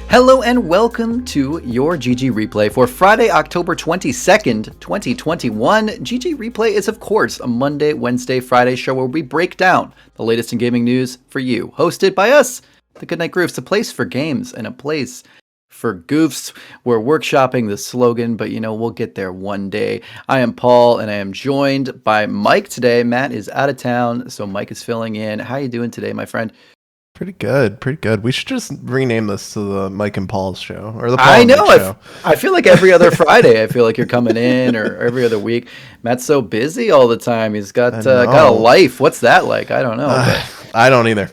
Hello and welcome to your GG Replay for Friday, October 22nd, 2021. GG Replay is, of course, a Monday, Wednesday, Friday show where we break down the latest in gaming news for you. Hosted by us, the Goodnight Groofs, a place for games and a place for goofs. We're workshopping the slogan, but we'll get there one day. I am Paul, and I am joined by Mike today. Matt is out of town, so Mike is filling in. How are you doing today, my friend? Pretty good. We should just rename this to the Mike and Paul's show, or the Paul I and know. Mike show. I feel like every other Friday, I feel like you're coming in, or every other week. Matt's so busy all the time. He's got a life. What's that like? I don't know. I don't either.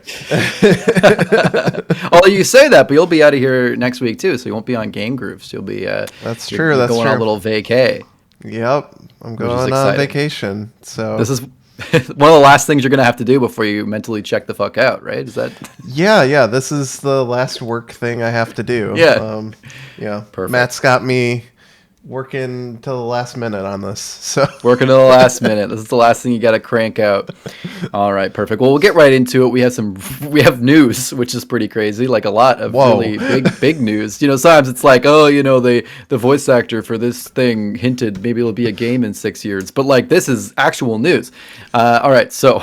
Well, you say that, but you'll be out of here next week too, so you won't be on Game Groofs. You'll be. That's true. You're going on a little vacay. Yep, I'm going on vacation. So this is one of the last things you're going to have to do before you mentally check the fuck out, right? Is that? Yeah. This is the last work thing I have to do. Yeah. Perfect. Matt's got me working till the last minute on this. So working till the last minute. This is the last thing you got to crank out. All right, perfect. Well, we'll get right into it. We have news, which is pretty crazy. Like a lot of really big news. Sometimes it's like, the voice actor for this thing hinted maybe it'll be a game in 6 years. But like this is actual news. All right, so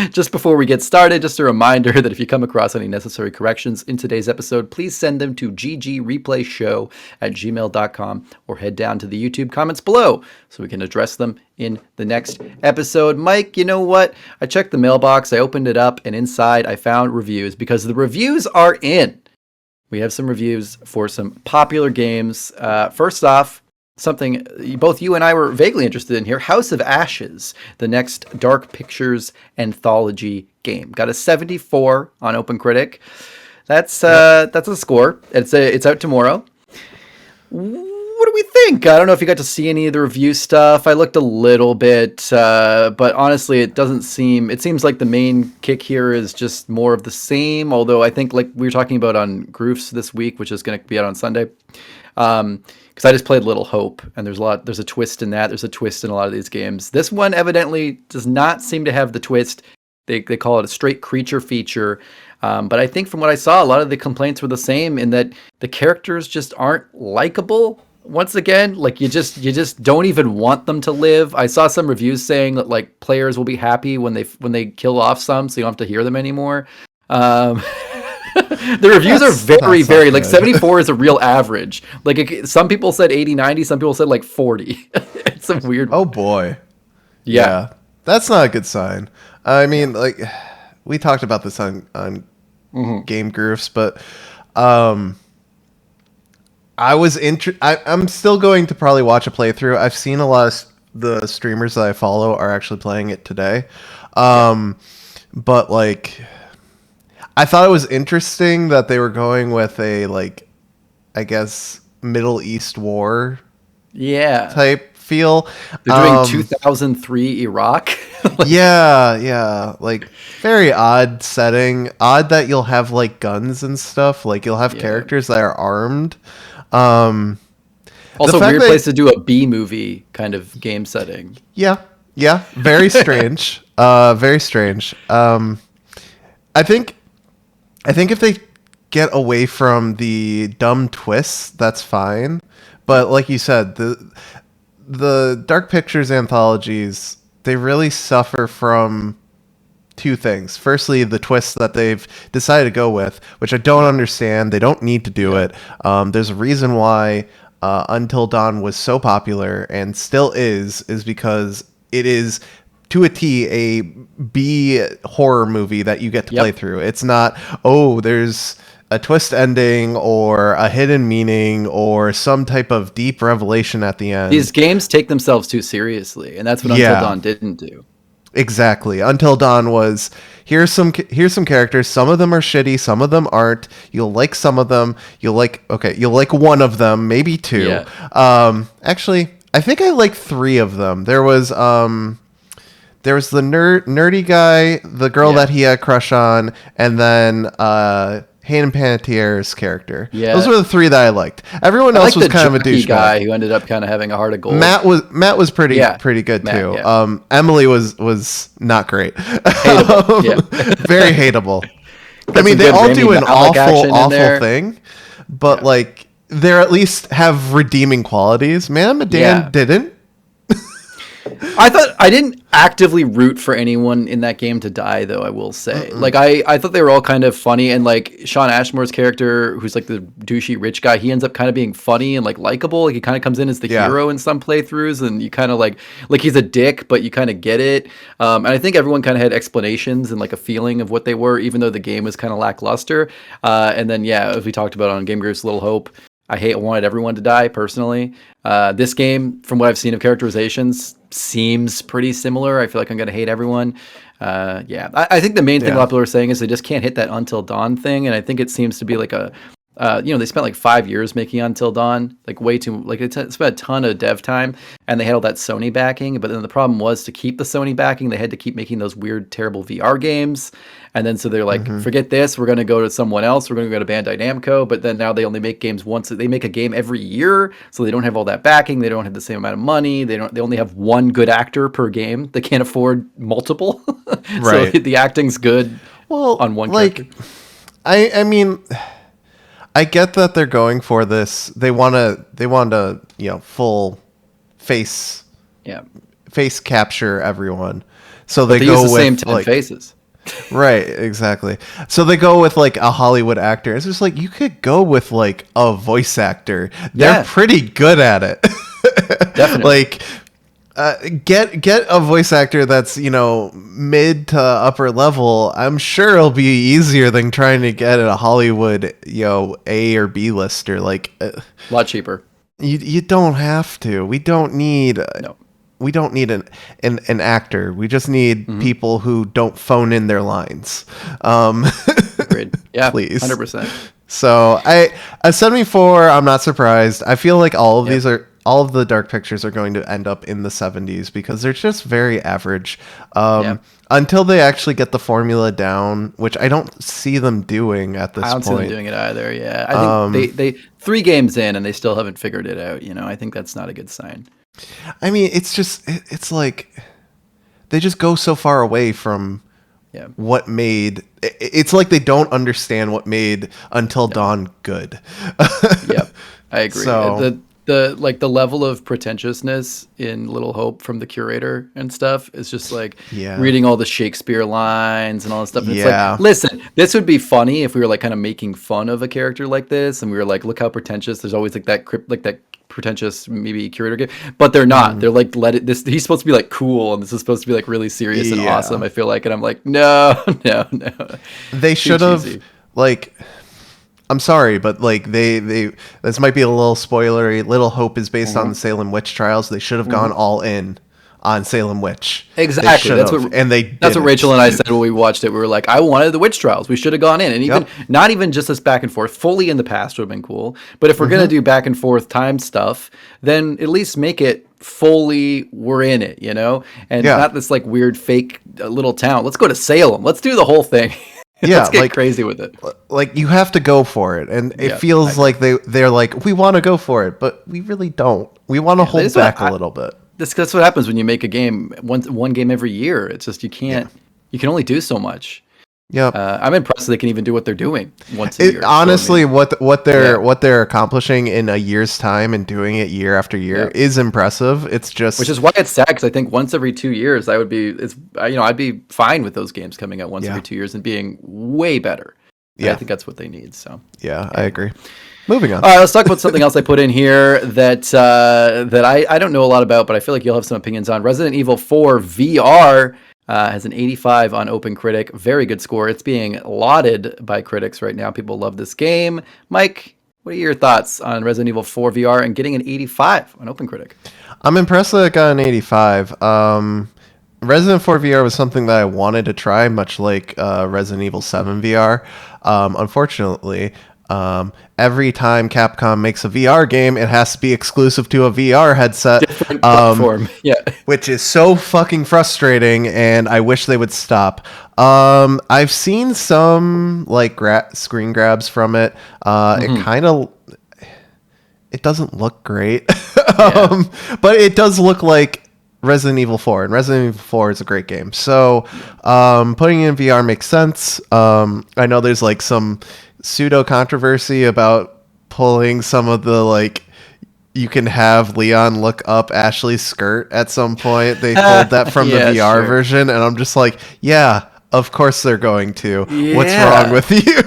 just before we get started, just a reminder that if you come across any necessary corrections in today's episode, please send them to ggreplayshow@gmail.com or head down to the YouTube comments below so we can address them in the next episode. Mike, you know what? I checked the mailbox, I opened it up, and inside I found reviews because the reviews are in. We have some reviews for some popular games. First off, something both you and I were vaguely interested in here, House of Ashes, the next Dark Pictures anthology game. Got a 74 on OpenCritic. That's a score. It's out tomorrow. What do we think? I don't know if you got to see any of the review stuff. I looked a little bit, but honestly, it seems like the main kick here is just more of the same, although I think like we were talking about on Groofs this week, which is going to be out on Sunday, because I just played Little Hope, and there's a twist in that. There's a twist in a lot of these games. This one evidently does not seem to have the twist. They call it a straight creature feature. But I think from what I saw, a lot of the complaints were the same in that the characters just aren't likable. Once again, like you just don't even want them to live. I saw some reviews saying that like players will be happy when they kill off some, so you don't have to hear them anymore. The reviews are very like 74 is a real average. Like some people said 80, 90, some people said like 40. It's a weird. Oh boy. Yeah. That's not a good sign. I mean, like we talked about this on Game Groofs, but I'm still going to probably watch a playthrough. I've seen a lot of the streamers that I follow are actually playing it today. But like, I thought it was interesting that they were going with a, like, I guess, Middle East war type feel. They're doing 2003 Iraq. Yeah. Like, very odd setting. Odd that you'll have, like, guns and stuff. Like, you'll have characters that are armed. Also, weird place to do a B movie kind of game setting. Yeah, very strange. Very strange. I think if they get away from the dumb twists, that's fine. But like you said, the Dark Pictures anthologies, they really suffer from two things. Firstly, the twists that they've decided to go with, which I don't understand. They don't need to do it. There's a reason why Until Dawn was so popular and still is because it is to a T a B horror movie that you get to play through. It's not, there's a twist ending or a hidden meaning or some type of deep revelation at the end. These games take themselves too seriously, and that's what Until Dawn didn't do. Exactly. Until Dawn was, here's some characters. Some of them are shitty. Some of them aren't. You'll like some of them. You'll like one of them, maybe two. Yeah. Actually, I think I like three of them. There was the nerdy guy, the girl that he had a crush on, and then Hayden Panettiere's character. Yeah. Those were the three that I liked. Everyone else was kind of a douchebag guy who ended up kind of having a heart of gold. Matt was pretty good too. Yeah. Emily was not great. Hateable. Very hateable. I mean, they all do an awful thing, but like they're at least have redeeming qualities. Man of Medan didn't. I thought I didn't actively root for anyone in that game to die, though. I will say, like, I thought they were all kind of funny, and like Sean Ashmore's character, who's like the douchey rich guy, he ends up kind of being funny and like likable. Like he kind of comes in as the hero in some playthroughs, and you kind of like he's a dick, but you kind of get it. And I think everyone kind of had explanations and like a feeling of what they were, even though the game was kind of lackluster. And then as we talked about on Game Groofs, Little Hope. I wanted everyone to die personally. This game, from what I've seen of characterizations, seems pretty similar. I feel like I'm going to hate everyone. I think the main thing a lot of people are saying is they just can't hit that Until Dawn thing. And I think it seems to be like they spent like 5 years making Until Dawn, like way too, like it spent a ton of dev time, and they had all that Sony backing. But then the problem was to keep the Sony backing, they had to keep making those weird, terrible VR games. And then so they're like, forget this, we're going to go to someone else. We're going to go to Bandai Namco. But then now they only make games once. They make a game every year, so they don't have all that backing. They don't have the same amount of money. They only have one good actor per game. They can't afford multiple. Right. So the acting's good on one character. I mean, I get that they're going for this. They want to full face capture everyone. So they go use the with same 10 faces. Right, exactly. So they go with like a Hollywood actor. It's just like you could go with like a voice actor. They're pretty good at it. Definitely. Like get a voice actor that's, mid to upper level. I'm sure it'll be easier than trying to get a Hollywood, A or B lister. Like a lot cheaper. You don't have to. We don't need We don't need an actor. We just need people who don't phone in their lines. Agreed. Yeah, please, 100%. So at 74, I'm not surprised. I feel like all of the Dark Pictures are going to end up in the 70s because they're just very average. Until they actually get the formula down, which I don't see them doing at this point. I don't see them doing it either. Yeah, I think they 3 games in and they still haven't figured it out. I think that's not a good sign. I mean, it's like they just go so far away from what made. It's like they don't understand what made Until Dawn good. Yep, I agree. So, the level of pretentiousness in Little Hope from the curator and stuff is just like reading all the Shakespeare lines and all this stuff. And it's like, listen, this would be funny if we were like kind of making fun of a character like this, and we were like, look how pretentious. There's always like that pretentious maybe curator game, but they're not. They're like, he's supposed to be like cool, and this is supposed to be like really serious and awesome. I feel like, and I'm like, no. They should have like. I'm sorry, but like they this might be a little spoilery. Little Hope is based on the Salem witch trials. They should have gone all in on Salem witch. Exactly. That's what Rachel and I said when we watched it. We were like, I wanted the witch trials. We should have gone in, and even not even just this back and forth. Fully in the past would have been cool. But if we're gonna do back and forth time stuff, then at least make it fully we're in it, and not this like weird fake little town. Let's go to Salem. Let's do the whole thing. Let's get crazy with it. Like you have to go for it, and it feels like they're like, we want to go for it, but we really don't. We want to hold back a little bit. That's what happens when you make a game one game every year. It's just you can't. You can only do so much. Yeah, I'm impressed they can even do what they're doing once a year. Honestly, what they're accomplishing in a year's time and doing it year after year is impressive. It's just, which is why it's sad, because I think once every 2 years I'd be fine with those games coming out once every 2 years and being way better. I think that's what they need. So I agree. Moving on. All right, let's talk about something else I put in here that I don't know a lot about, but I feel like you'll have some opinions on. Resident Evil 4 VR. Has an 85 on OpenCritic. Very good score. It's being lauded by critics right now. People love this game. Mike, what are your thoughts on Resident Evil 4 VR and getting an 85 on OpenCritic? I'm impressed that it got an 85. Resident 4 VR was something that I wanted to try, much like Resident Evil 7 VR. Unfortunately, every time Capcom makes a VR game, it has to be exclusive to a VR headset. Different platform. Which is so fucking frustrating, and I wish they would stop. I've seen some like screen grabs from it. It doesn't look great, but it does look like Resident Evil 4, and Resident Evil 4 is a great game. So putting it in VR makes sense. I know there's like some pseudo controversy about pulling some of the like, you can have Leon look up Ashley's skirt at some point. They pulled that from the Yeah, VR sure. version, and I'm just like, yeah, of course they're going to. What's Yeah. wrong with you?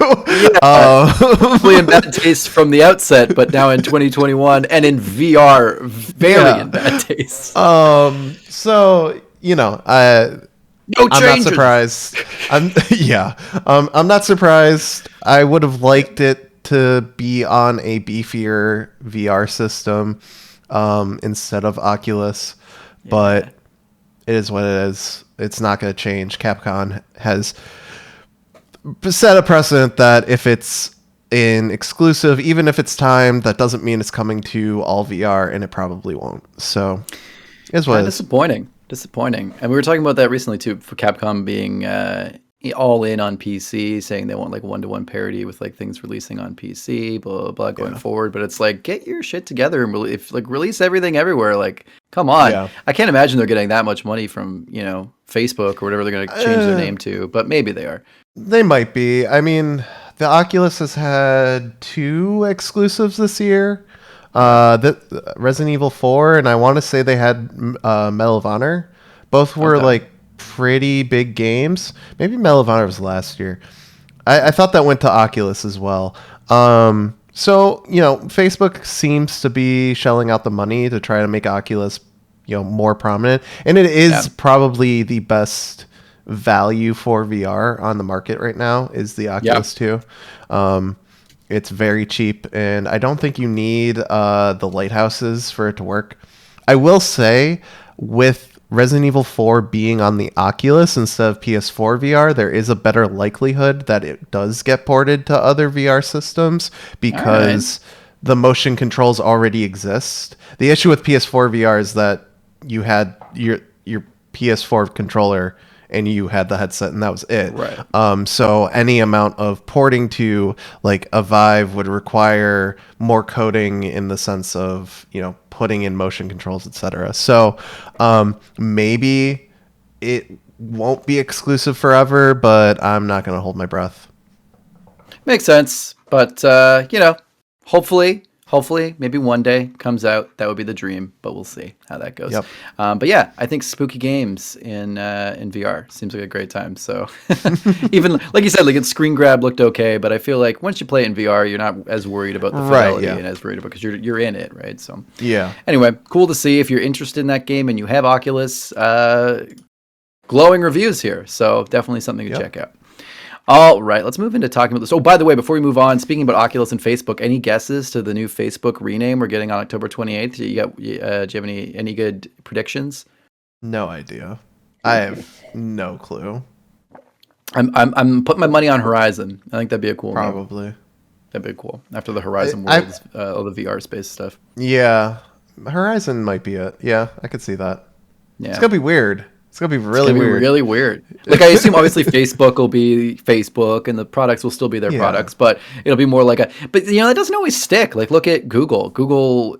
Probably in bad taste from the outset, but now in 2021 and in VR, very in bad taste. So No I'm not changes. surprised. I'm not surprised. I would have liked it to be on a beefier VR system instead of Oculus, but it is what it is. It's not going to change. Capcom has set a precedent that if it's an exclusive, even if it's timed, that doesn't mean it's coming to all VR, and it probably won't. So, it's what it is. Disappointing. And we were talking about that recently too, for Capcom being all in on PC, saying they want like 1-to-1 parity with like things releasing on PC, blah blah blah, going forward. But it's like, get your shit together and release everything everywhere. Like, come on. Yeah. I can't imagine they're getting that much money from Facebook or whatever they're going to change their name to, but maybe they are. They might be. I mean, the Oculus has had 2 exclusives this year. The Resident Evil 4, and I want to say they had Medal of Honor. Both were like pretty big games. Maybe Medal of Honor was last year. I thought that went to Oculus as well. So Facebook seems to be shelling out the money to try to make Oculus more prominent, and it is probably the best value for VR on the market right now is the Oculus 2. It's very cheap, and I don't think you need the lighthouses for it to work. I will say, with Resident Evil 4 being on the Oculus instead of PS4 VR, there is a better likelihood that it does get ported to other VR systems because the motion controls already exist. The issue with PS4 VR is that you had your PS4 controller and you had the headset, and that was it. Right. So any amount of porting to like a Vive would require more coding in the sense of putting in motion controls, etc. So maybe it won't be exclusive forever, but I'm not going to hold my breath. Makes sense, but hopefully, maybe one day comes out. That would be the dream, but we'll see how that goes. Yep. But yeah, I think spooky games in VR seems like a great time. So even like you said, like its screen grab looked okay, but I feel like once you play it in VR, you're not as worried about the fidelity and as worried about because you're in it, right? So Anyway, cool to see if you're interested in that game and you have Oculus. Glowing reviews here, so definitely something to check out. All right, let's move into talking about this. Oh, by the way, before we move on, speaking about Oculus and Facebook, any guesses to the new Facebook rename we're getting on October 28th? Do you have any good predictions? No idea. I have no clue. I'm putting my money on Horizon. I think that'd be a cool one. Probably. That'd be cool. After the Horizon Worlds, all the VR space stuff. Yeah, Horizon might be it. Yeah, I could see that. Yeah. It's gonna be weird. It's gonna be really weird. Like I assume, obviously, Facebook will be Facebook, and the products will still be their products, but it'll be more like a. But that doesn't always stick. Like look at Google. Google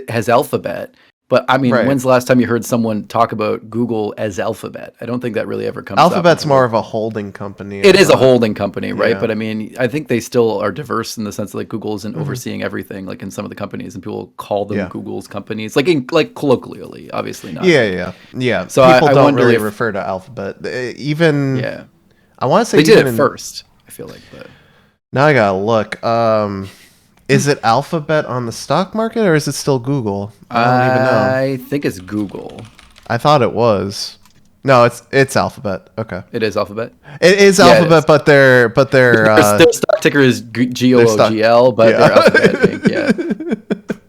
has Alphabet, but I mean, when's the last time you heard someone talk about Google as Alphabet? I don't think that really ever comes. Alphabet's more of a holding company. It is a holding company, right? Yeah. But I mean, I think they still are diverse in the sense that like Google isn't overseeing everything, like in some of the companies, and people call them Google's companies, like colloquially, obviously not. Yeah. So people don't really refer to Alphabet. I want to say they did it first. I feel like, but now I gotta look. Is it Alphabet on the stock market or is it still Google? I don't even know. I think it's Google. I thought it was. No, it's Alphabet. Okay. It is Alphabet. It is Alphabet, but their their stock ticker is GOOGL, but they're Alphabet Inc. Yeah.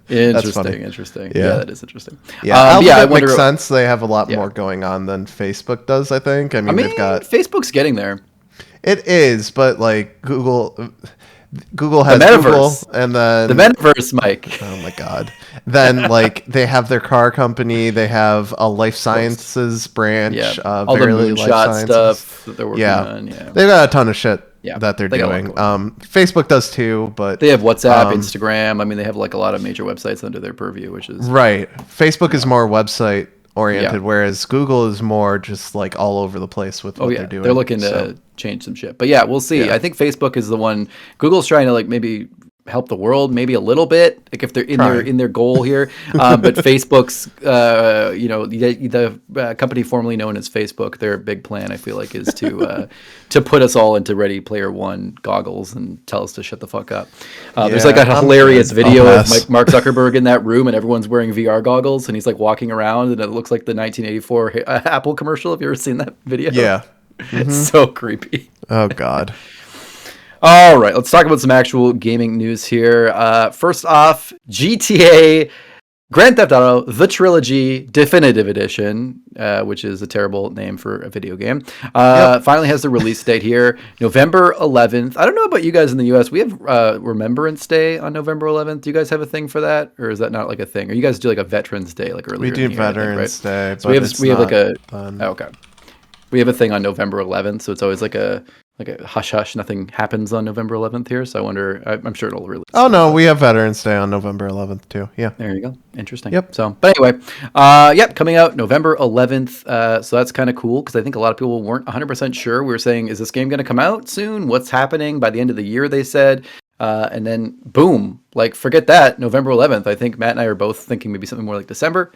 Interesting. Yeah, that is interesting. Yeah, Alphabet makes sense. They have a lot more going on than Facebook does, I think. I mean, they've got Facebook's getting there. It is, but like Google has Google, and then the metaverse, Mike. Oh my God! Then like they have their car company, they have a life sciences branch, all the moonshot stuff that they're working on. Yeah, they've got a ton of shit that they're doing. Facebook does too, but they have WhatsApp, Instagram. I mean, they have like a lot of major websites under their purview, which is right. Facebook is more website oriented, whereas Google is more just like all over the place with what they're doing. They're looking to change some shit. But yeah, we'll see. I think Facebook is the one. Google's trying to like maybe help the world maybe a little bit, like if they're in their goal here. But Facebook's the company formerly known as Facebook, their big plan I feel like is to put us all into Ready Player One goggles and tell us to shut the fuck up. There's like a hilarious video of Mark Zuckerberg in that room and everyone's wearing VR goggles and he's like walking around and it looks like the 1984 Apple commercial. Have you ever seen that video? Yeah. It's so creepy. Oh God. All right, let's talk about some actual gaming news here. First off, GTA Grand Theft Auto, the Trilogy Definitive Edition, which is a terrible name for a video game, finally has the release date here, November 11th. I don't know about you guys in the US. We have Remembrance Day on November 11th. Do you guys have a thing for that? Or is that not like a thing? Or you guys do like a Veterans Day like earlier? We do Veterans Day, so we have like a... okay. We have a thing on November 11th, so it's always like a hush hush. Nothing happens on November 11th here, so I wonder. I'm sure it'll release. Oh no, we have Veterans Day on November 11th too. Yeah, there you go. Interesting. Yep. So, but anyway, coming out November 11th. So that's kind of cool because I think a lot of people weren't 100% sure. We were saying, is this game going to come out soon? What's happening by the end of the year? They said, and then boom, like forget that. November 11th. I think Matt and I are both thinking maybe something more like December.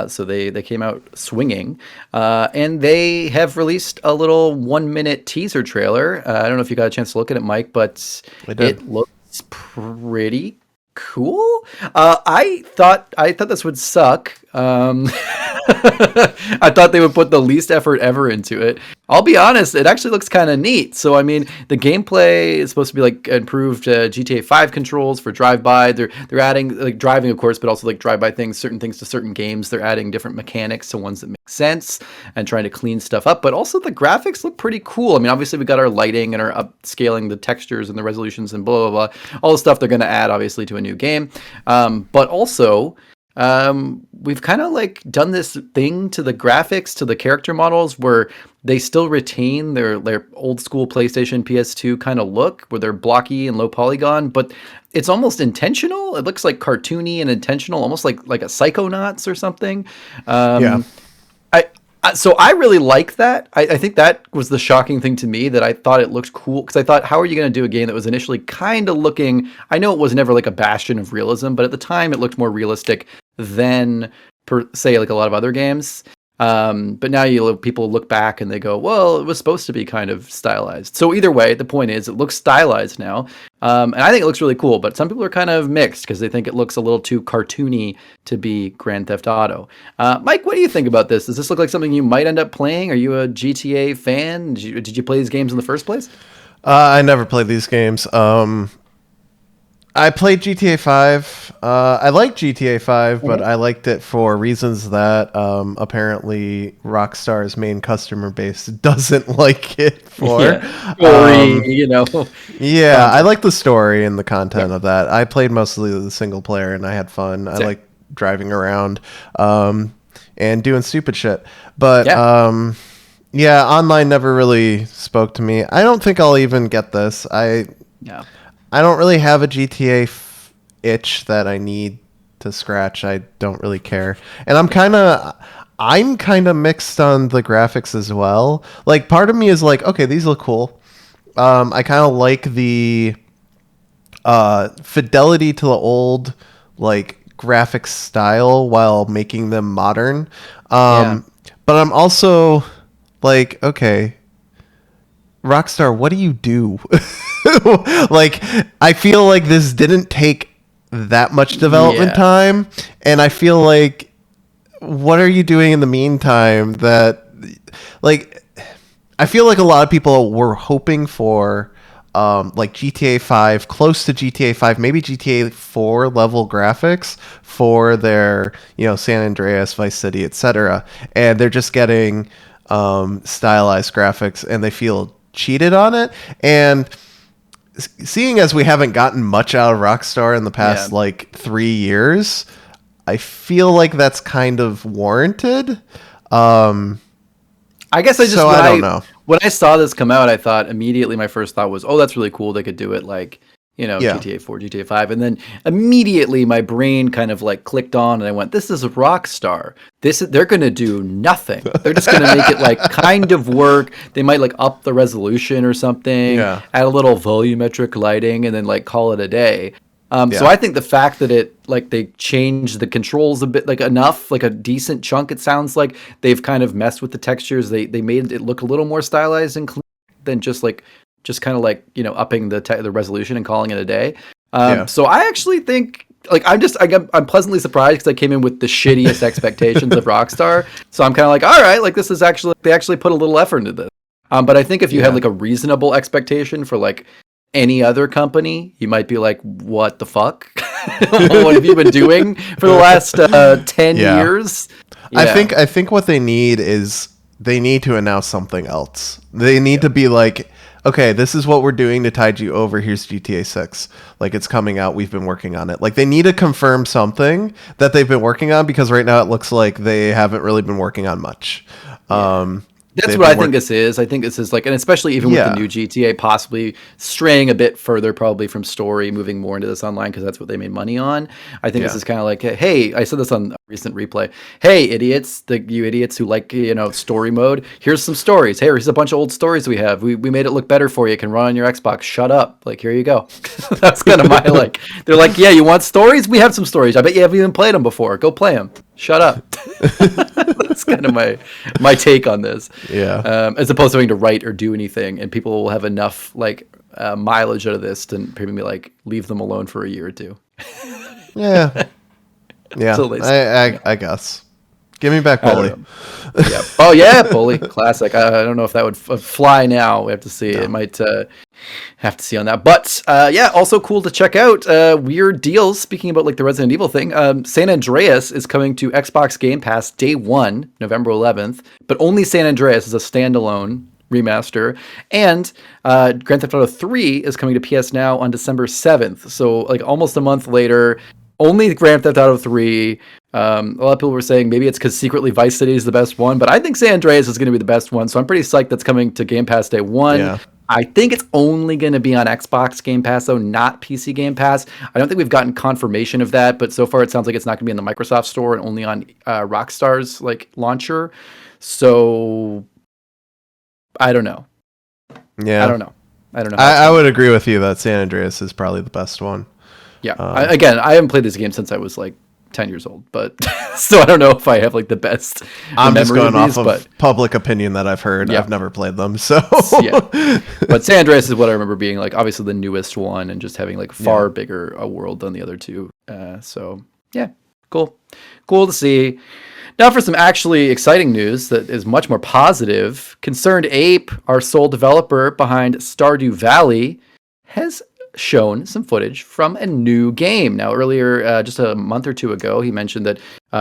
So they came out swinging, and they have released a little 1-minute teaser trailer. I don't know if you got a chance to look at it, Mike, but it looks pretty cool. I thought this would suck. I thought they would put the least effort ever into it. I'll be honest, it actually looks kind of neat. So, I mean, the gameplay is supposed to be like improved GTA 5 controls for drive-by. They're adding like driving, of course, but also like drive-by things, certain things to certain games. They're adding different mechanics to ones that make sense and trying to clean stuff up. But also the graphics look pretty cool. I mean, obviously we got our lighting and our upscaling the textures and the resolutions and blah, blah, blah. All the stuff they're going to add, obviously, to a new game. But also... we've kind of like done this thing to the graphics, to the character models where they still retain their old school PlayStation PS2 kind of look where they're blocky and low polygon, but it's almost intentional. It looks like cartoony and intentional, almost like a Psychonauts or something. So I really like that. I think that was the shocking thing to me, that I thought it looked cool because I thought, how are you going to do a game that was initially kind of looking, I know it was never like a bastion of realism, but at the time it looked more realistic than per se like a lot of other games. But now people look back and they go, well, it was supposed to be kind of stylized. So either way, the point is it looks stylized now. And I think it looks really cool, but some people are kind of mixed because they think it looks a little too cartoony to be Grand Theft Auto. Mike, what do you think about this? Does this look like something you might end up playing? Are you a GTA fan? Did you play these games in the first place? I never played these games. I played GTA 5. I liked GTA 5, but I liked it for reasons that apparently Rockstar's main customer base doesn't like it for. Story, Yeah, I like the story and the content of that. I played mostly the single player, and I had fun. I like driving around and doing stupid shit. But online never really spoke to me. I don't think I'll even get this. I don't really have a GTA itch that I need to scratch. I don't really care. And I'm kind of mixed on the graphics as well. Like part of me is like, okay, these look cool. I kind of like the fidelity to the old like graphic style while making them modern. But I'm also like, okay, Rockstar, what do you do? Like, I feel like this didn't take that much development time, and I feel like, what are you doing in the meantime that, like, I feel like a lot of people were hoping for, like, GTA 5, close to GTA 5, maybe GTA 4 level graphics for their, San Andreas, Vice City, etc., and they're just getting stylized graphics, and they feel cheated on it. And seeing as we haven't gotten much out of Rockstar in the past like 3 years, I feel like that's kind of warranted. I guess I don't know. When I saw this come out, I thought immediately my first thought was, oh, that's really cool. They could do it like, GTA 4, GTA 5. And then immediately my brain kind of like clicked on and I went, this is a Rockstar. They're going to do nothing. They're just going to make it like kind of work. They might like up the resolution or something, add a little volumetric lighting and then like call it a day. So I think the fact that they changed the controls a bit, like enough, like a decent chunk, it sounds like they've kind of messed with the textures. They made it look a little more stylized and clean than just kind of like, upping the resolution and calling it a day. So I actually think, like, I'm pleasantly surprised because I came in with the shittiest expectations of Rockstar. So I'm kind of like, all right, like, this is actually, they actually put a little effort into this. But I think if you had like a reasonable expectation for like any other company, you might be like, what the fuck? What have you been doing for the last 10 years? Yeah. I think what they need is they need to announce something else. They need to be like, okay, this is what we're doing to tide you over. Here's GTA 6. Like, it's coming out. We've been working on it. Like, they need to confirm something that they've been working on, because right now it looks like they haven't really been working on much. That's what I think this is. I think this is like, and especially even with the new GTA possibly straying a bit further probably from story, moving more into this online because that's what they made money on. I think this is kind of like, hey, I said this on a recent replay. Hey, idiots, you idiots who like, story mode. Here's some stories. Hey, here's a bunch of old stories we have. We made it look better for you. It can run on your Xbox. Shut up. Like, here you go. That's kind of my like. They're like, yeah, you want stories? We have some stories. I bet you haven't even played them before. Go play them. Shut up. That's kind of my take on this. Yeah. As opposed to having to write or do anything, and people will have enough like mileage out of this to maybe like leave them alone for a year or two. Yeah. Yeah. So I guess. Give me back Bully. Yeah. Oh yeah, Bully, classic. I don't know if that would fly now. We have to see. No. It might have to see on that. But also cool to check out weird deals. Speaking about like the Resident Evil thing, San Andreas is coming to Xbox Game Pass day 1, November 11th. But only San Andreas is a standalone remaster, and Grand Theft Auto 3 is coming to PS Now on December 7th. So like almost a month later. Only Grand Theft Auto 3. A lot of people were saying maybe it's because secretly Vice City is the best one, but I think San Andreas is going to be the best one. So I'm pretty psyched that's coming to Game Pass day 1. Yeah. I think it's only going to be on Xbox Game Pass, though, not PC Game Pass. I don't think we've gotten confirmation of that, but so far it sounds like it's not going to be in the Microsoft Store and only on Rockstar's like launcher. So I don't know. Yeah, I don't know. I would agree with you that San Andreas is probably the best one. Yeah. I haven't played this game since I was like 10 years old, but so I don't know if I have like the best. I'm just going off of public opinion that I've heard. Yeah. I've never played them, so yeah. But San Andreas is what I remember being like, obviously the newest one, and just having like far bigger a world than the other two. So yeah, cool to see. Now for some actually exciting news that is much more positive. Concerned Ape, our sole developer behind Stardew Valley, has shown some footage from a new game. Now, earlier, just a month or two ago, he mentioned that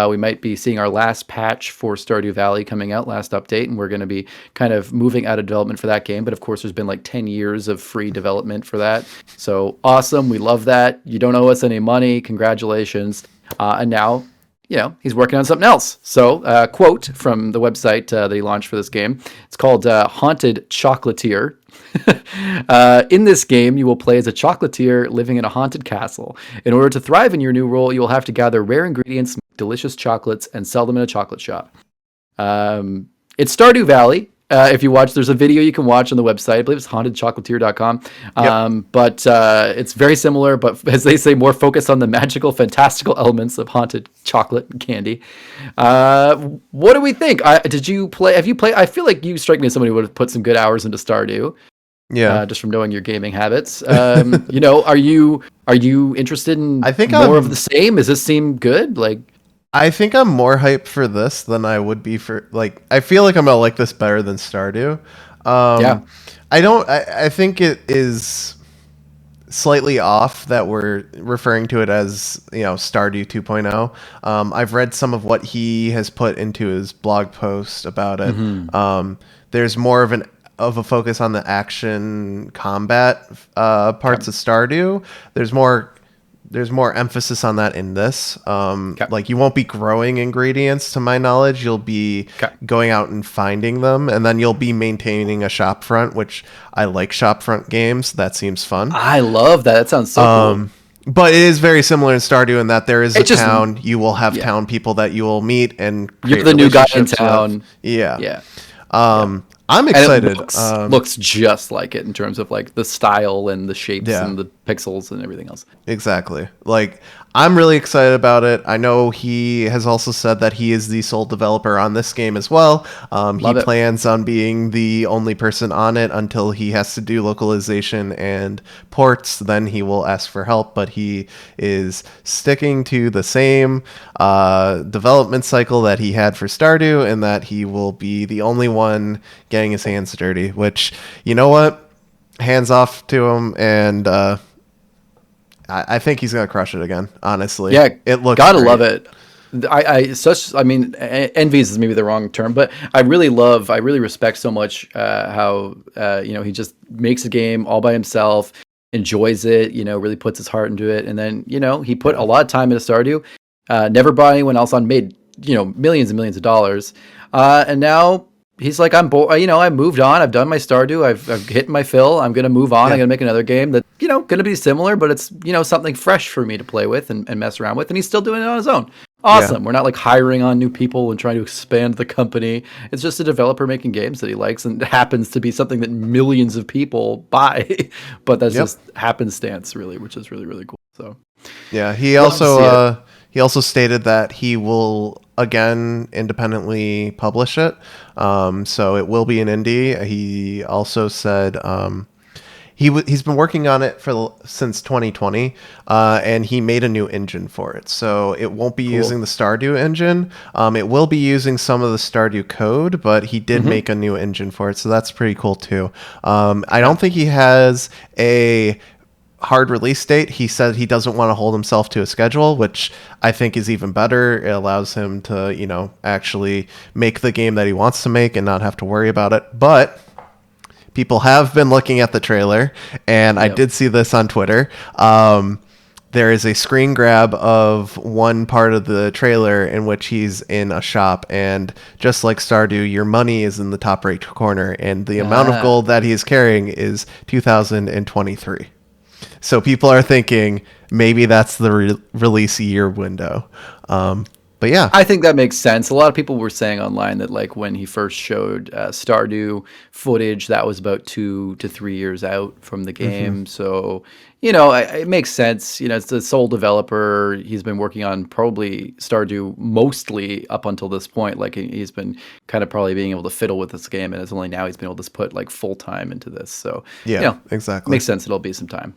we might be seeing our last patch for Stardew Valley coming out, last update, and we're going to be kind of moving out of development for that game. But of course, there's been like 10 years of free development for that. So awesome. We love that. You don't owe us any money. Congratulations. And now, he's working on something else. So, quote from the website that he launched for this game. It's called Haunted Chocolatier. In this game, you will play as a chocolatier living in a haunted castle. In order to thrive in your new role, you will have to gather rare ingredients, make delicious chocolates, and sell them in a chocolate shop. It's Stardew Valley. If you watch, there's a video you can watch on the website. I believe it's hauntedchocolatier.com. But it's very similar, but as they say, more focused on the magical, fantastical elements of haunted chocolate and candy. What do we think? Did you play? Have you played? I feel like you strike me as somebody who would have put some good hours into Stardew. Yeah. Just from knowing your gaming habits. Are you interested in more of the same? Does this seem good? Like, I think I'm more hyped for this than I would be for, like, I feel like I'm gonna like this better than Stardew. I think it is slightly off that we're referring to it as, Stardew 2.0. I've read some of what he has put into his blog post about it. Mm-hmm. There's more of a focus on the action combat parts of Stardew. There's more emphasis on that in this. Like, you won't be growing ingredients, to my knowledge. You'll be going out and finding them, and then you'll be maintaining a shop front, which I like shop front games. That seems fun. I love that. That sounds so cool. But it is very similar in Stardew in that there is a town. You will have town people that you will meet and create You're the new guy in town. Yeah. I'm And it excited. looks just like it in terms of like the style and the shapes Yeah. and the pixels and everything else. Exactly. Like, I'm really excited about it. I know he has also said that he is the sole developer on this game as well. He Love it. plans on being the only person on it until he has to do localization and ports. Then he will ask for help, but he is sticking to the same development cycle that he had for Stardew, and that he will be the only one getting his hands dirty, which, you know what? Hands off to him, and I think he's gonna crush it again. Honestly, Yeah, it looks gotta great. love it. I mean, envies is maybe the wrong term, but I really respect so much how he just makes a game all by himself, enjoys it, really puts his heart into it, and then he put a lot of time into Stardew, never brought anyone else on, made millions and millions of dollars, and now he's like, I'm bored. I moved on. I've done my Stardew. I've hit my fill. I'm gonna move on. I'm Yeah. gonna make another game that's gonna be similar, but it's something fresh for me to play with and mess around with. And he's still doing it on his own. Awesome. Yeah. We're not like hiring on new people and trying to expand the company. It's just a developer making games that he likes, and it happens to be something that millions of people buy. But that's Yep. just happenstance, really, which is really really cool. So Yeah. He love to see it. also stated that he will again independently publish it. So it will be an indie. He also said he's been working on it since 2020, and he made a new engine for it. So it won't be using the Stardew engine. It will be using some of the Stardew code, but he did make a new engine for it, so that's pretty cool too. I don't think he has a hard release date. He said he doesn't want to hold himself to a schedule, which I think is even better. It allows him to, actually make the game that he wants to make and not have to worry about it. But people have been looking at the trailer, and I did see this on Twitter. There is a screen grab of one part of the trailer in which he's in a shop, and just like Stardew, your money is in the top right corner, and the amount of gold that he is carrying is 2023. So people are thinking maybe that's the release year window. But yeah. I think that makes sense. A lot of people were saying online that like when he first showed Stardew footage, that was about 2 to 3 years out from the game. So, it makes sense. It's the sole developer. He's been working on probably Stardew mostly up until this point. Like he's been kind of probably being able to fiddle with this game, and it's only now he's been able to put like full time into this. So, Yeah, exactly. makes sense. It'll be some time.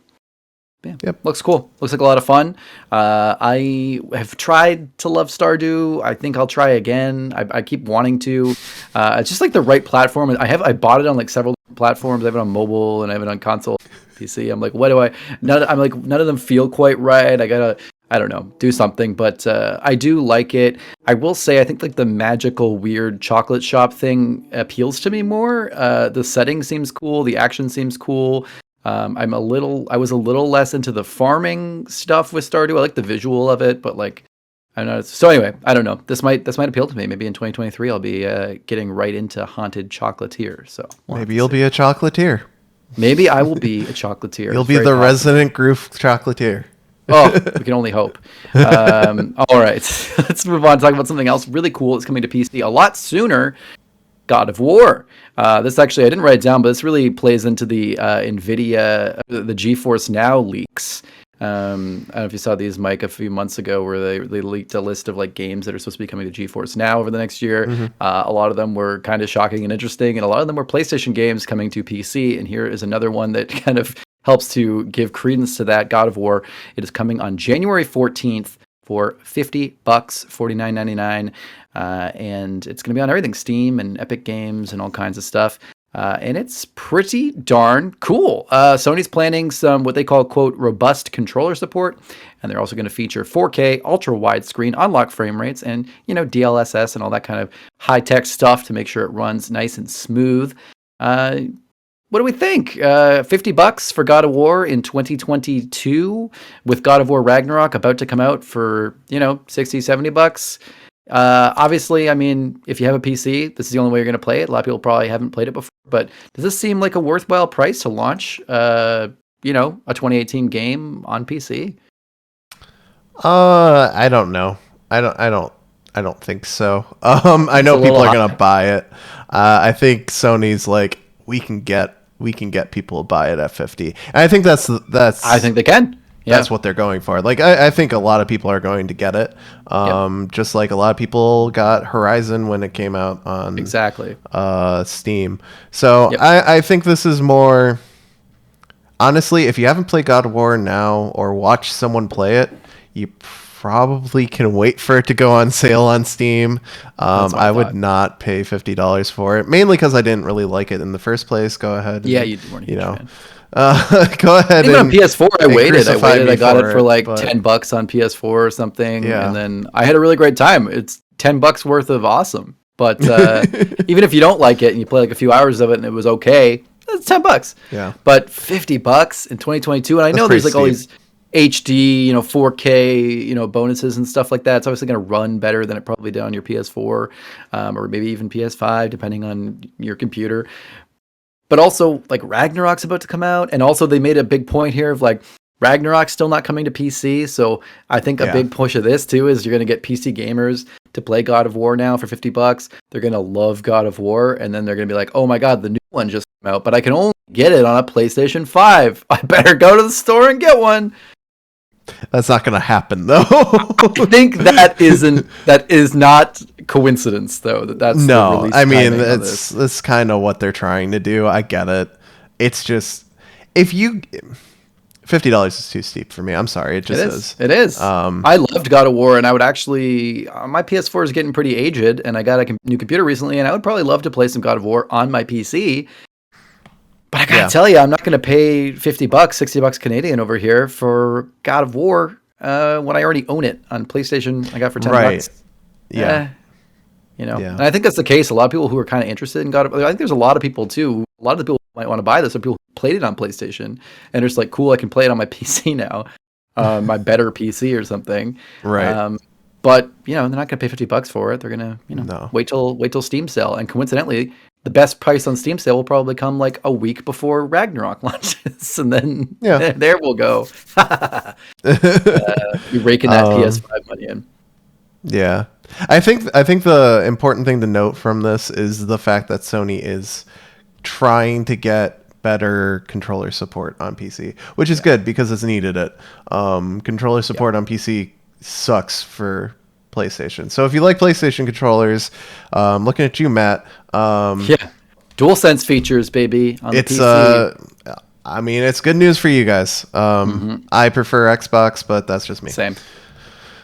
Yeah, Yep. looks cool. Looks like a lot of fun. I have tried to love Stardew. I think I'll try again. I keep wanting to. It's just like the right platform. I bought it on like several platforms. I have it on mobile and I have it on console, PC. I'm like, what do I? I'm like, none of them feel quite right. I don't know, do something. But I do like it. I will say, I think like the magical weird chocolate shop thing appeals to me more. The setting seems cool. The action seems cool. I was a little less into the farming stuff with Stardew. I like the visual of it, but like, I don't know. So anyway, I don't know. This might appeal to me. Maybe in 2023, I'll be getting right into Haunted Chocolatier. So Maybe you'll be a chocolatier. maybe I will be a chocolatier. You'll It's be very the possible. resident Groof chocolatier. Oh, we can only hope. All right, let's move on. Talk about something else really cool. It's coming to PC a lot sooner. God of War. This actually, I didn't write it down, but this really plays into the NVIDIA, the GeForce Now leaks. I don't know if you saw these, Mike, a few months ago, where they leaked a list of like games that are supposed to be coming to GeForce Now over the next year. A lot of them were kind of shocking and interesting, and a lot of them were PlayStation games coming to PC. And here is another one that kind of helps to give credence to that. God of War. It is coming on January 14th. For $50, $49.99, and it's going to be on everything, Steam and Epic Games and all kinds of stuff. And it's pretty darn cool. Sony's planning some what they call, quote, robust controller support, and they're also going to feature 4K, ultra widescreen, unlocked frame rates, and DLSS and all that kind of high tech stuff to make sure it runs nice and smooth. What do we think? $50 for God of War in 2022 with God of War Ragnarok about to come out for, $60-$70. Obviously, I mean, if you have a PC, this is the only way you're going to play it. A lot of people probably haven't played it before, but does this seem like a worthwhile price to launch, a 2018 game on PC? I don't know. I don't think so. I know people are gonna buy it. I think Sony's like, we can get people to buy it at 50. And I think that's I think they can. Yeah. that's what they're going for. Like, I think a lot of people are going to get it. Just like a lot of people got Horizon when it came out on Exactly. Steam. So Yep. I think this is more, honestly, if you haven't played God of War now or watched someone play it, you probably can wait for it to go on sale on Steam. what I I would thought. not pay $50 for it, mainly because I didn't really like it in the first place. Go ahead. Yeah, and, you weren't a huge fan. Go ahead. Even on and, PS4, I and waited. crucify me I got it for like but- $10 on PS4 or something, Yeah. and then I had a really great time. It's $10 worth of awesome. But even if you don't like it and you play like a few hours of it and it was okay, it's $10. Yeah. But $50 in 2022, and I know pretty there's like all steep. these HD, 4K, bonuses and stuff like that. It's obviously going to run better than it probably did on your PS4, or maybe even PS5, depending on your computer. But also, like, Ragnarok's about to come out, and also they made a big point here of like Ragnarok's still not coming to PC. So I think a big push of this too is you're going to get PC gamers to play God of War now for $50. They're going to love God of War, and then they're going to be like, "Oh my God, the new one just came out, but I can only get it on a PlayStation 5. I better go to the store and get one." That's not going to happen, though. I think that is not coincidence, though. That's the No, release I mean, timing of this. it's kind of what they're trying to do. I get it. It's just, if you, $50 is too steep for me. I'm sorry. It just is. It is. I loved God of War, and I would actually. My PS4 is getting pretty aged, and I got a new computer recently, and I would probably love to play some God of War on my PC. But I gotta tell you, I'm not gonna pay $50, $60 Canadian over here for God of War when I already own it on PlayStation. I got for $10. Right. Yeah. And I think that's the case. A lot of people who are kind of interested in God of War. I think there's a lot of people too. A lot of the people who might want to buy this are people who played it on PlayStation and are just like, cool, I can play it on my PC now, my better PC or something. Right. But they're not gonna pay $50 for it. They're gonna No. wait till Steam sale. And coincidentally, the best price on Steam sale will probably come like a week before Ragnarok launches, and then there we'll go. Be raking that PS5 money in. Yeah. I think the important thing to note from this is the fact that Sony is trying to get better controller support on PC, which is good because it's needed it. Controller support on PC sucks for PlayStation. So if you like PlayStation controllers, looking at you, Matt. DualSense features, baby, on the It's PC. I mean, it's good news for you guys. I prefer Xbox, but that's just me. Same.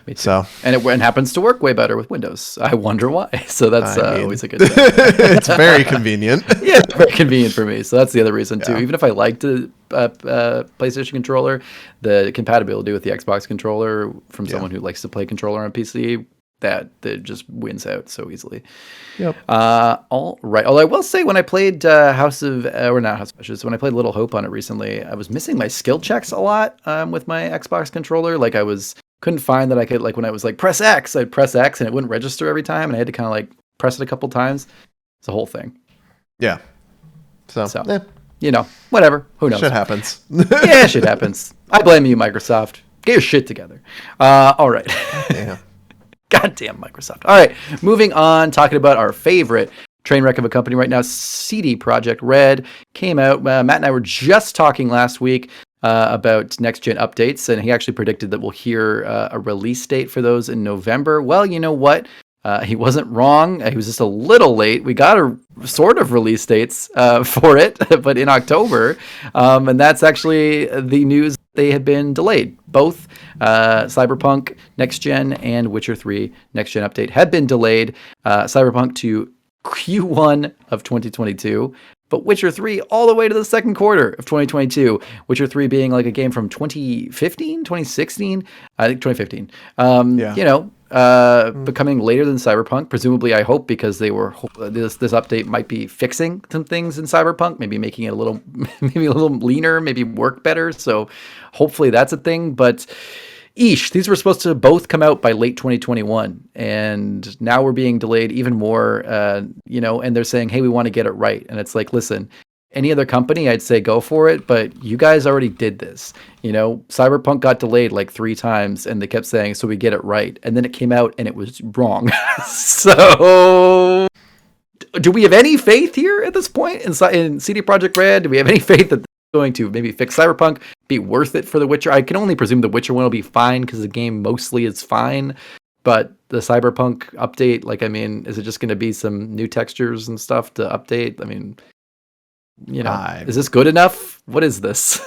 Me too. So, and it happens to work way better with Windows. I wonder why. So that's always a good thing. it's very convenient. Yeah, very convenient for me. So that's the other reason too. Even if I liked the PlayStation controller, the compatibility with the Xbox controller from someone who likes to play controller on PC, that just wins out so easily. Yep. All right. Although I will say, when I played House of Ashes, when I played Little Hope on it recently, I was missing my skill checks a lot with my Xbox controller. Like couldn't find that I could, like, when I was like press X, I'd press X and it wouldn't register every time, and I had to kind of like press it a couple times. It's a whole thing. Yeah. So whatever. Who knows? Shit happens. Yeah, shit happens. I blame you, Microsoft. Get your shit together. All right. Yeah. Goddamn Microsoft. All right, moving on, talking about our favorite train wreck of a company right now, CD Projekt Red came out. Matt and I were just talking last week about next-gen updates, and he actually predicted that we'll hear a release date for those in November. Well, you know what? He wasn't wrong. He was just a little late. We got a sort of release dates for it, but in October. And that's actually the news. They had been delayed. Both Cyberpunk Next Gen and Witcher 3 Next Gen update had been delayed. Cyberpunk to Q1 of 2022. But Witcher 3 all the way to the second quarter of 2022. Witcher 3 being like a game from 2015, 2016? I think 2015. Becoming later than Cyberpunk, presumably, I hope, because they were this update might be fixing some things in Cyberpunk, maybe making it a little leaner, maybe work better. So hopefully that's a thing. But these were supposed to both come out by late 2021, and now we're being delayed even more. And they're saying, hey, we want to get it right. And it's like, listen, any other company, I'd say go for it, but you guys already did this. Cyberpunk got delayed like 3 times, and they kept saying, so we get it right. And then it came out and it was wrong. So do we have any faith here at this point in CD Projekt Red? Do we have any faith that they're going to maybe fix Cyberpunk, be worth it for The Witcher? I can only presume The Witcher one will be fine because the game mostly is fine. But the Cyberpunk update, like, I mean, is it just going to be some new textures and stuff to update? I mean, you know, is this good enough? What is this?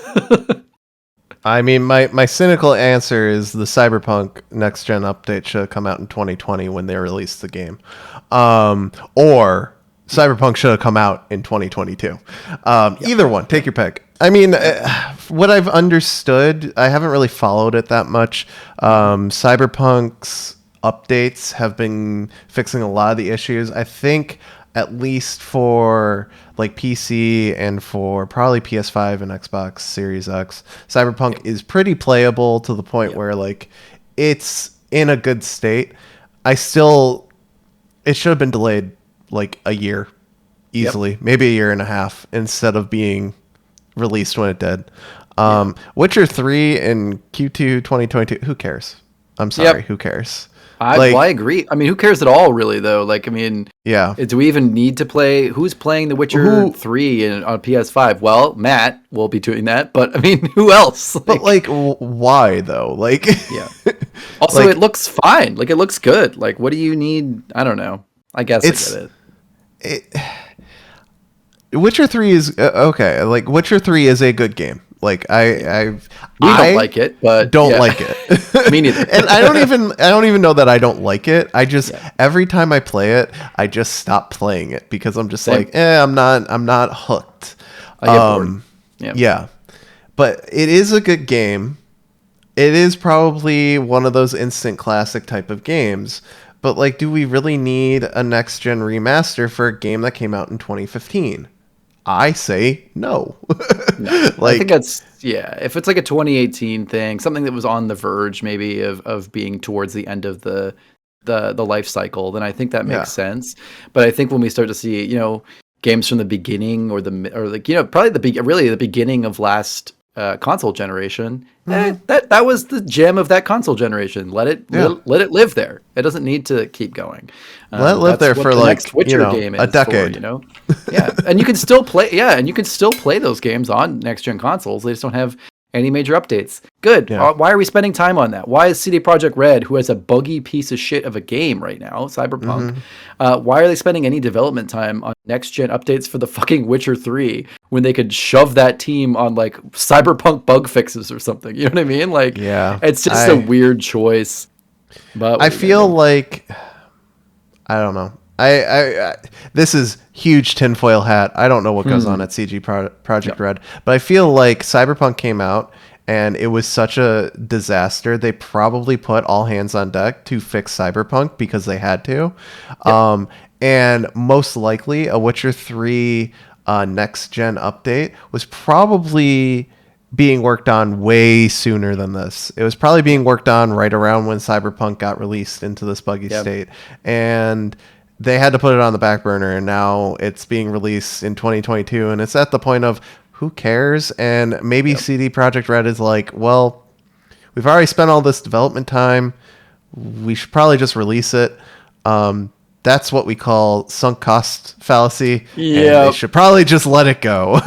I mean, my cynical answer is the Cyberpunk next gen update should have come out in 2020 when they released the game, or Cyberpunk should have come out in 2022. Either one, take your pick. I mean, what I've understood, I haven't really followed it that much. Cyberpunk's updates have been fixing a lot of the issues. I think at least for like PC and for probably PS5 and Xbox Series X, Cyberpunk is pretty playable to the point where like it's in a good state. It should have been delayed like a year easily, maybe a year and a half instead of being released when it did. Witcher 3 in Q2 2022, who cares? I'm sorry, who cares? I agree. I mean, who cares at all, really, though? Like, I mean, do we even need to play? Who's playing The Witcher 3 on PS5? Well, Matt will be doing that, but I mean, who else? But like, why though? Like, Also, like, it looks fine. Like, it looks good. Like, what do you need? I don't know. I guess I get it. Witcher 3 is okay. Like, Witcher 3 is a good game. Like we don't like it, but don't like it. Me neither. And I don't even know that I don't like it. I just every time I play it, I just stop playing it because I'm just like, I'm not hooked. I get bored. Yeah. But it is a good game. It is probably one of those instant classic type of games. But like, do we really need a next gen remaster for a game that came out in 2015? I say no. No. Like, I think that's if it's like a 2018 thing, something that was on the verge maybe of being towards the end of the life cycle, then I think that makes sense. But I think when we start to see, you know, games from the beginning or like, you know, probably the beginning of last console generation, that was the gem of that console generation. Let it live there. It doesn't need to keep going. Let it live there for the like next Witcher game is a decade. For, you know, and you can still play. And you can still play those games on next gen consoles. They just don't have any major updates. Good. Why are we spending time on that? Why is CD Projekt Red, who has a buggy piece of shit of a game right now, Cyberpunk, why are they spending any development time on next gen updates for the fucking Witcher 3 when they could shove that team on like Cyberpunk bug fixes or something? You know what I mean? Like, it's just a weird choice. But I feel like, I don't know. I this is huge tinfoil hat. I don't know what goes on at CG Project Red, but I feel like Cyberpunk came out and it was such a disaster. They probably put all hands on deck to fix Cyberpunk because they had to. And most likely a Witcher 3 next gen update was probably being worked on way sooner than this. It was probably being worked on right around when Cyberpunk got released into this buggy state. And they had to put it on the back burner, and now it's being released in 2022, and it's at the point of who cares? And maybe CD Projekt Red is like, well, we've already spent all this development time. We should probably just release it. That's what we call sunk cost fallacy. Yeah, they should probably just let it go.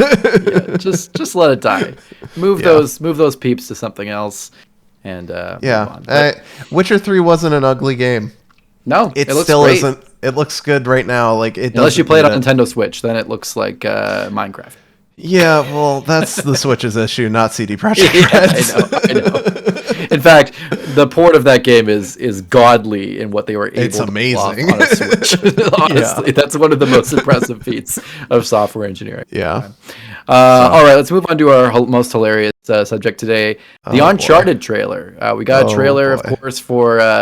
just let it die. Move those peeps to something else, and move on. Witcher 3 wasn't an ugly game. No, it still isn't. It looks good right now. Like unless you play it on Nintendo Switch, then it looks like Minecraft. Yeah, well, that's the Switch's issue, not CD Projekt Red. I know. In fact, the port of that game is godly in what they were able to pull off on a Switch. Honestly, that's one of the most impressive feats of software engineering. Yeah. All right, let's move on to our most hilarious subject today: the Uncharted trailer. We got a trailer, of course, for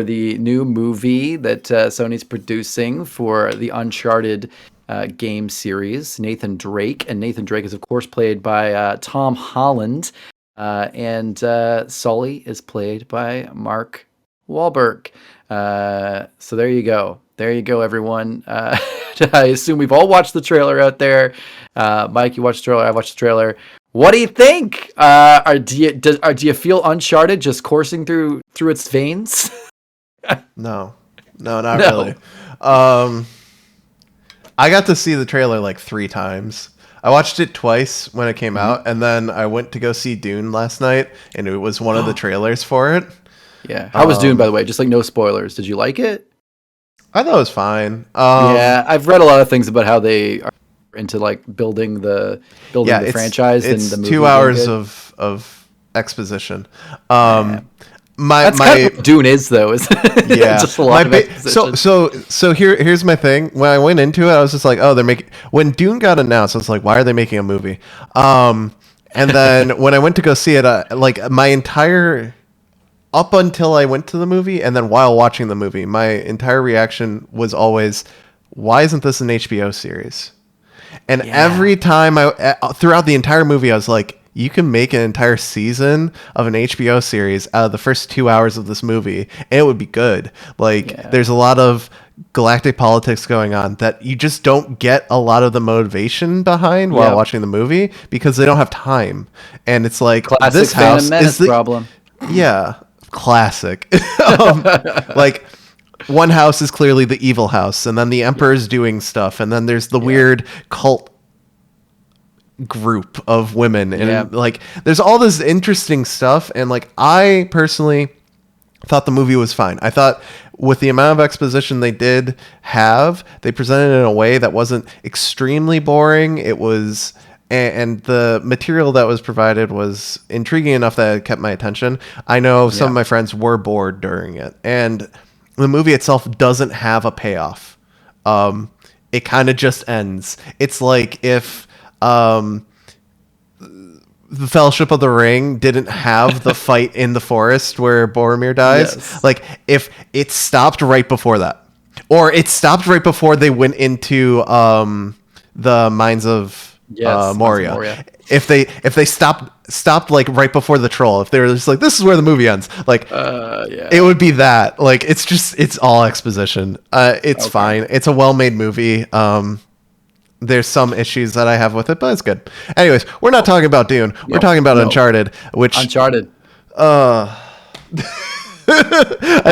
the new movie that Sony's producing for the Uncharted game series. Nathan Drake is of course played by Tom Holland, and Sully is played by Mark Wahlberg. So there you go, everyone. I assume we've all watched the trailer out there. Mike, you watched the trailer. I watched the trailer. What do you think? Do you feel Uncharted just coursing through its veins? No, not really. I got to see the trailer like 3 times. I watched it twice when it came out, and then I went to go see Dune last night, and it was one of the trailers for it. Yeah. How was Dune, by the way? Just like no spoilers. Did you like it? I thought it was fine. Yeah, I've read a lot of things about how they are into like building the franchise and it's the movie. 2 hours of exposition. That's kind of what Dune is, though. Is Yeah, just a lot of exposition. So here's my thing. When I went into it, I was just like, oh, they're making. When Dune got announced, I was like, why are they making a movie? And then when I went to go see it, like my entire up until I went to the movie, and then while watching the movie, my entire reaction was always, why isn't this an HBO series? And every time throughout the entire movie, I was like, you can make an entire season of an HBO series out of the first 2 hours of this movie, and it would be good. Like, there's a lot of galactic politics going on that you just don't get a lot of the motivation behind while watching the movie because they don't have time. And it's like, classic this house is the problem. Yeah, classic. Like, one house is clearly the evil house, and then the emperor's doing stuff, and then there's the weird cult group of women, and like there's all this interesting stuff, and like I personally thought the movie was fine. I thought with the amount of exposition they did have, they presented it in a way that wasn't extremely boring. It was, and the material that was provided was intriguing enough that it kept my attention. I know some of my friends were bored during it, and the movie itself doesn't have a payoff. It kind of just ends. It's like if the Fellowship of the Ring didn't have the fight in the forest where Boromir dies. Yes. Like, if it stopped right before that, or it stopped right before they went into the mines of Moria. If they stopped like right before the troll, if they were just like, this is where the movie ends, like it would be that. Like, it's all exposition. It's fine. It's a well-made movie. There's some issues that I have with it, but it's good. Anyways, we're not talking about Dune. We're talking about Uncharted, which Uncharted. I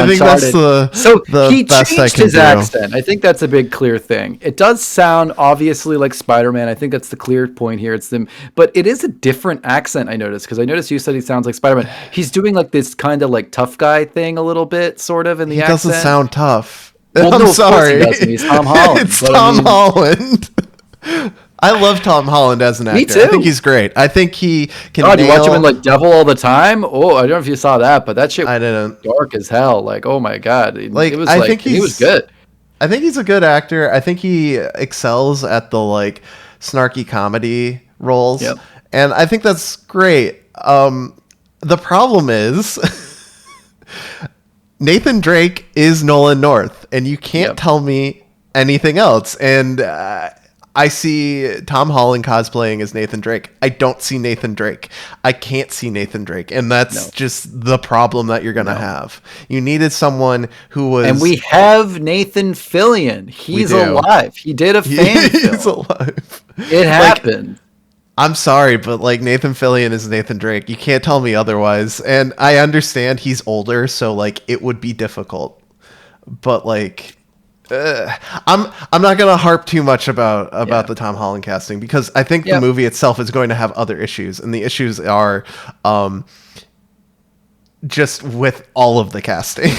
think that's the he best I changed can his do. accent. I think that's a big clear thing. It does sound obviously like Spider-Man. I think that's the clear point here. It's them, but it is a different accent. I noticed because I noticed you said he sounds like Spider-Man. He's doing like this kind of like tough guy thing a little bit, sort of in the accent. He doesn't sound tough. Well, I'm no, sorry. Of course he doesn't. He's Tom Holland. It's Tom Holland. I love Tom Holland as an actor. Me too. I think he's great. I think he can. God, you watch him in like Devil all the time? Oh, I don't know if you saw that, but that shit I didn't. dark as hell. Like, oh my god, Like, it was I like think he was good. I think he's a good actor. I think he excels at the like snarky comedy roles, and I think that's great. The problem is Nathan Drake is Nolan North, and you can't tell me anything else. And I see Tom Holland cosplaying as Nathan Drake. I don't see Nathan Drake. I can't see Nathan Drake, and that's just the problem that you're gonna have. You needed someone who was, and we have Nathan Fillion. He's alive. He did a fan film. He's alive. It happened. I'm sorry, but like Nathan Fillion is Nathan Drake. You can't tell me otherwise. And I understand he's older, so like it would be difficult. But like, I'm not gonna harp too much about the Tom Holland casting because I think the movie itself is going to have other issues, and the issues are just with all of the casting.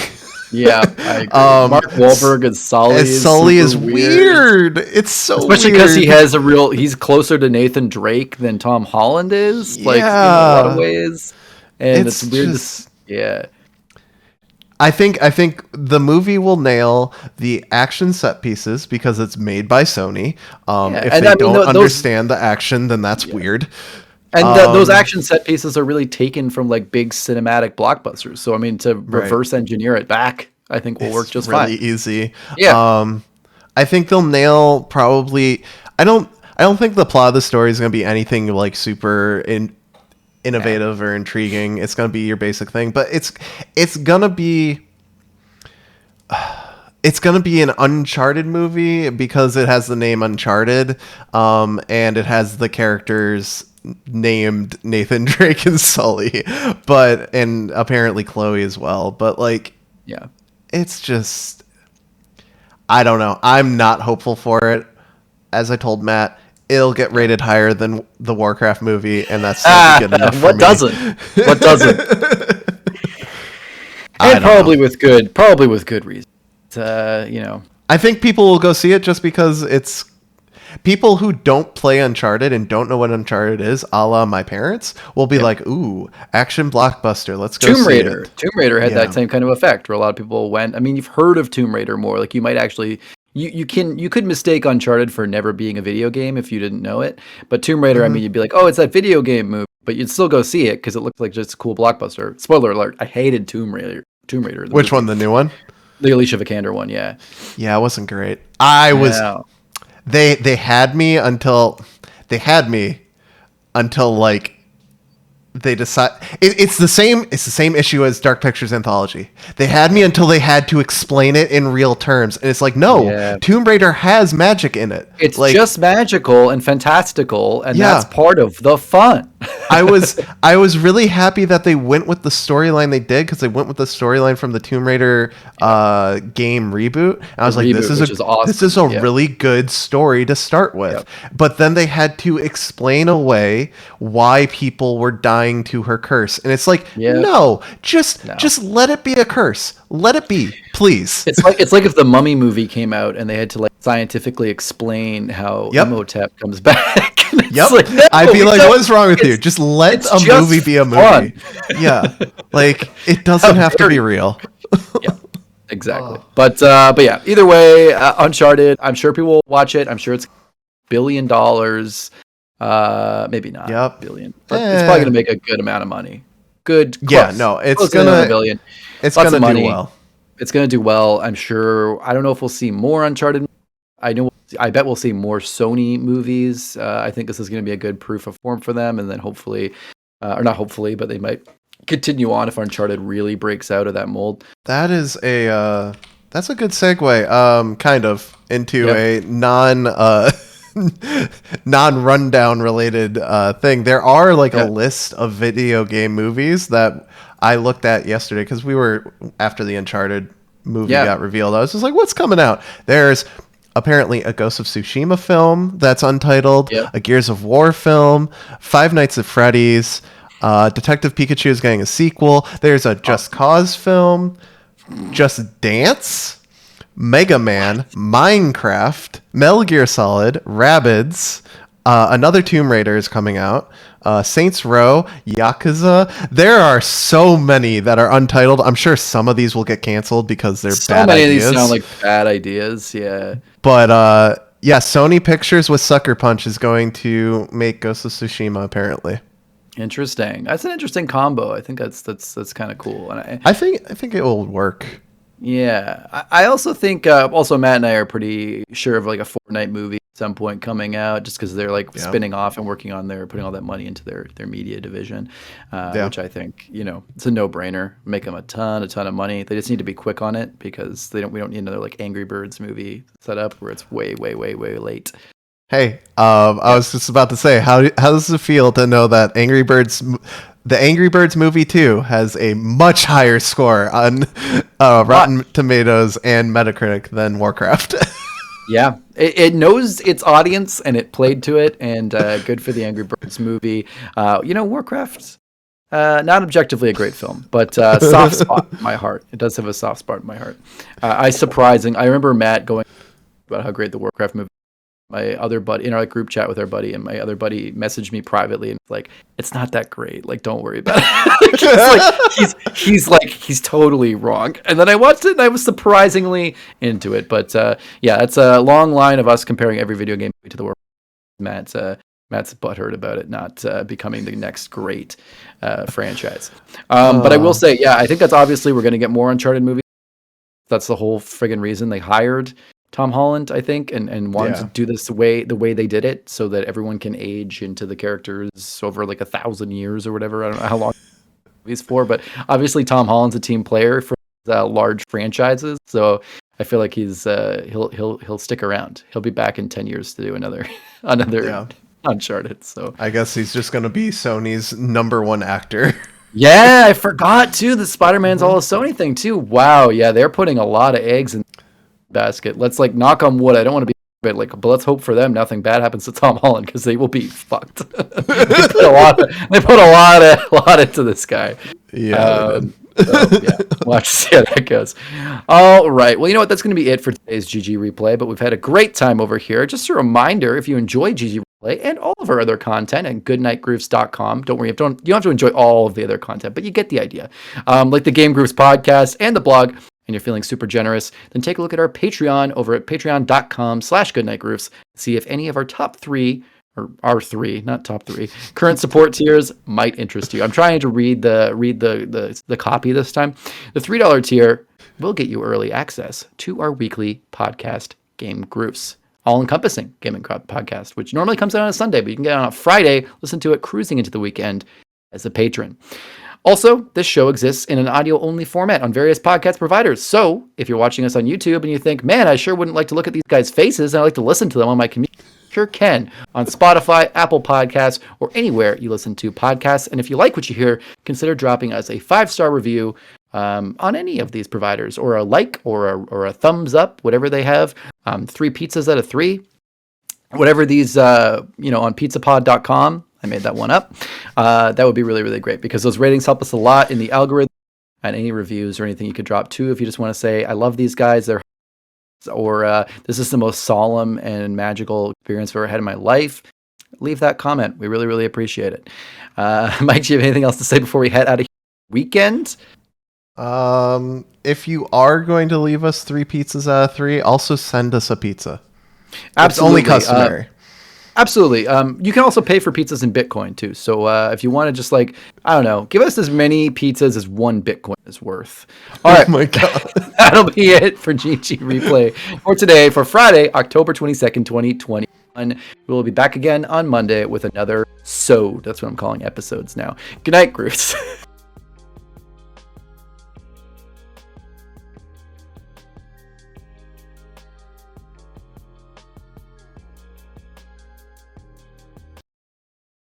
Yeah, I agree. Mark Wahlberg as Sully. Sully is weird. It's so especially because he's closer to Nathan Drake than Tom Holland is. Like in a lot of ways, and it's weird. I think the movie will nail the action set pieces because it's made by Sony. If they don't understand the action, then that's weird. And those action set pieces are really taken from like big cinematic blockbusters. So I mean, to reverse engineer it back, I think will work just fine. Really easy. Yeah. I think they'll nail probably. I don't think the plot of the story is going to be anything like super innovative or intriguing. It's going to be your basic thing, but it's going to be. It's going to be an Uncharted movie because it has the name Uncharted, and it has the characters named Nathan Drake and Sully, and apparently Chloe as well. But like, it's just, I don't know. I'm not hopeful for it. as I told Matt, it'll get rated higher than the Warcraft movie, and that's not good enough for what me. doesn't? What doesn't? And probably with good reason. I think people will go see it just because it's people who don't play Uncharted and don't know what Uncharted is, a la my parents, will be like, "Ooh, action blockbuster, let's go see it." Tomb Raider had that same kind of effect, where a lot of people went. I mean, you've heard of Tomb Raider more. Like, you might actually, you could mistake Uncharted for never being a video game if you didn't know it. But Tomb Raider, I mean, you'd be like, "Oh, it's that video game movie," but you'd still go see it because it looked like just a cool blockbuster. Spoiler alert: I hated Tomb Raider. Which one? The new one? The Alicia Vikander one, yeah. Yeah, it wasn't great. They had me until like they decide it's the same issue as Dark Pictures Anthology. They had me until they had to explain it in real terms, and it's like, no, Tomb Raider has magic in it. It's like, just magical and fantastical, and that's part of the fun. I was really happy that they went with the storyline they did, because they went with the storyline from the Tomb Raider game reboot. And I was like, this is a really good story to start with. Yep. But then they had to explain away why people were dying to her curse, and it's like, no, just let it be a curse. Let it be, please. It's like if the Mummy movie came out and they had to like scientifically explain how Imhotep comes back. Like, no, I'd be like, what is wrong with you? Just let a movie be a movie. Yeah, like, it doesn't have to be real. Yeah, exactly. But yeah, either way, Uncharted, I'm sure people will watch it. I'm sure it's $1 billion. Maybe not billion, but it's probably gonna make a good amount of money. Good. Close. Yeah, no, it's gonna $1 billion. It's gonna do well. It's gonna do well, I'm sure. I don't know if we'll see more Uncharted. I bet we'll see more Sony movies. I think this is gonna be a good proof of form for them, and then hopefully, or not hopefully, but they might continue on if Uncharted really breaks out of that mold. That's a good segue, kind of into a non-rundown related thing. There are like a list of video game movies that I looked at yesterday, because we were after the Uncharted movie got revealed. I was just like, what's coming out? There's apparently a Ghost of Tsushima film that's untitled, a Gears of War film, Five Nights at Freddy's, Detective Pikachu is getting a sequel. There's a Just Cause film, Just Dance, Mega Man, Minecraft, Metal Gear Solid, Rabbids, another Tomb Raider is coming out, Saints Row, Yakuza. There are so many that are untitled. I'm sure some of these will get canceled because they're bad ideas. So many of these sound like bad ideas, yeah. But Sony Pictures with Sucker Punch is going to make Ghost of Tsushima, apparently. Interesting. That's an interesting combo. I think that's kind of cool. And I think it will work. Yeah, I also think also Matt and I are pretty sure of like a Fortnite movie at some point coming out, just because they're like spinning off and working on putting all that money into their media division, which I think it's a no-brainer. Make them a ton of money. They just need to be quick on it, because we don't need another like Angry Birds movie set up where it's way late. Hey, I was just about to say, how does it feel to know that the Angry Birds movie 2 has a much higher score on Rotten Tomatoes and Metacritic than Warcraft? Yeah, it knows its audience and it played to it, and good for the Angry Birds movie. Warcraft, not objectively a great film, but soft spot in my heart. It does have a soft spot in my heart. I remember Matt going about how great the Warcraft movie. My other buddy in our group chat with our buddy, and my other buddy messaged me privately and like, it's not that great. Like, don't worry about it. he's totally wrong. And then I watched it and I was surprisingly into it. But it's a long line of us comparing every video game to the world. Matt's butthurt about it not becoming the next great franchise. But I will say, I think that's obviously we're going to get more Uncharted movies. That's the whole friggin' reason they hired Tom Holland, I think, and wanted to do this the way they did it, so that everyone can age into the characters over like 1,000 years or whatever. I don't know how long he's for, but obviously Tom Holland's a team player for large franchises, so I feel like he'll stick around. He'll be back in 10 years to do another Uncharted. So I guess he's just gonna be Sony's #1 actor. Yeah, I forgot too. The Spider-Man's all a Sony thing too. Wow, yeah, they're putting a lot of eggs in basket. Let's like knock on wood. I don't want to be But let's hope for them nothing bad happens to Tom Holland, because they will be fucked. They put a lot into this guy. Yeah. So, yeah, we'll have to see how that goes. All right. Well, you know what? That's going to be it for today's GG Replay, but we've had a great time over here. Just a reminder, if you enjoy GG Replay and all of our other content at goodnightgroofs.com, don't worry, you don't have to enjoy all of the other content, but you get the idea. Like the Game Groofs podcast and the blog, and you're feeling super generous, then take a look at our Patreon over at patreon.com/goodnightgroofs. See if any of our top 3, or our 3, not top 3, current support tiers might interest you. I'm trying to read the copy this time. The $3 tier will get you early access to our weekly podcast, Game Groofs, all-encompassing gaming podcast, which normally comes out on a Sunday, but you can get it on a Friday, listen to it cruising into the weekend as a patron. Also, this show exists in an audio-only format on various podcast providers. So, if you're watching us on YouTube and you think, man, I sure wouldn't like to look at these guys' faces and I'd like to listen to them on my commute, sure can, on Spotify, Apple Podcasts, or anywhere you listen to podcasts. And if you like what you hear, consider dropping us a 5-star review on any of these providers, or a like, or a thumbs up, whatever they have. 3 pizzas out of 3. Whatever these, on pizzapod.com. I made that one up. That would be really, really great, because those ratings help us a lot in the algorithm, and any reviews or anything you could drop too. If you just want to say, I love these guys, or this is the most solemn and magical experience I've ever had in my life, leave that comment. We really, really appreciate it. Mike, do you have anything else to say before we head out of here? Weekend? If you are going to leave us 3 pizzas out of 3, also send us a pizza. Absolutely. It's only customary. Absolutely. You can also pay for pizzas in Bitcoin too. So if you want to just give us as many pizzas as 1 Bitcoin is worth. All right. Oh my God. That'll be it for GG Replay for today, for Friday, October 22nd, 2021. We will be back again on Monday with another That's what I'm calling episodes now. Good night, Groofs.